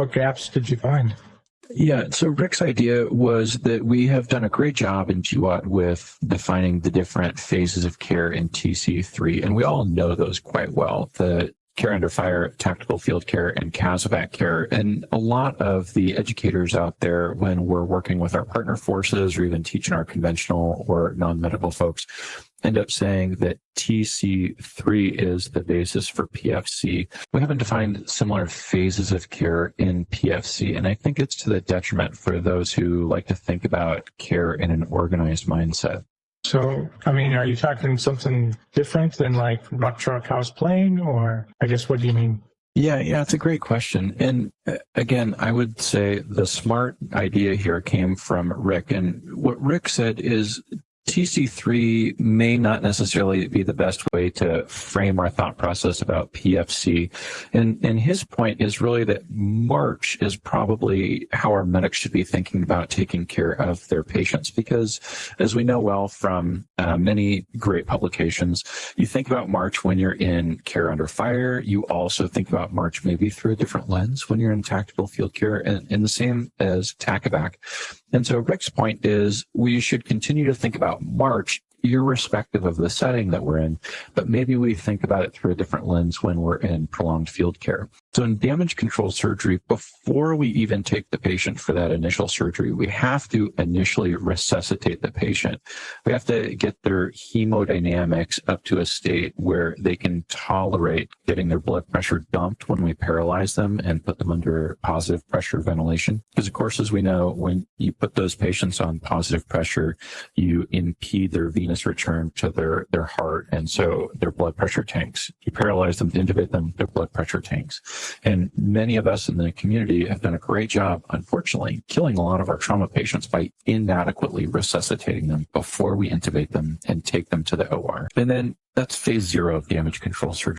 what gaps did you find? Yeah, so Rick's idea was that we have done a great job in GWAT with defining the different phases of care in TC3, and we all know those quite well. The care under fire, tactical field care, and CASEVAC care. And a lot of the educators out there, when we're working with our partner forces or even teaching our conventional or non-medical folks, end up saying that TC3 is the basis for PFC. We haven't defined similar phases of care in PFC, and I think it's to the detriment for those who like to think about care in an organized mindset. So, I mean, are you talking something different than like rock truck house plane, or I guess what do you mean? Yeah, it's a great question. And again, I would say the smart idea here came from Rick. And what Rick said is TC3 may not necessarily be the best way to frame our thought process about PFC. And his point is really that March is probably how our medics should be thinking about taking care of their patients. Because as we know well from many great publications, you think about March when you're in care under fire. You also think about March maybe through a different lens when you're in tactical field care, and the same as TACEVAC. And so Rick's point is we should continue to think about March irrespective of the setting that we're in, but maybe we think about it through a different lens when we're in prolonged field care. So in damage control surgery, before we even take the patient for that initial surgery, we have to initially resuscitate the patient. We have to get their hemodynamics up to a state where they can tolerate getting their blood pressure dumped when we paralyze them and put them under positive pressure ventilation. Because of course, as we know, when you put those patients on positive pressure, you impede their venous return to their heart, and so their blood pressure tanks. You paralyze them, intubate them, their blood pressure tanks. And many of us in the community have done a great job, unfortunately, killing a lot of our trauma patients by inadequately resuscitating them before we intubate them and take them to the OR. And then that's phase 0 of damage control surgery.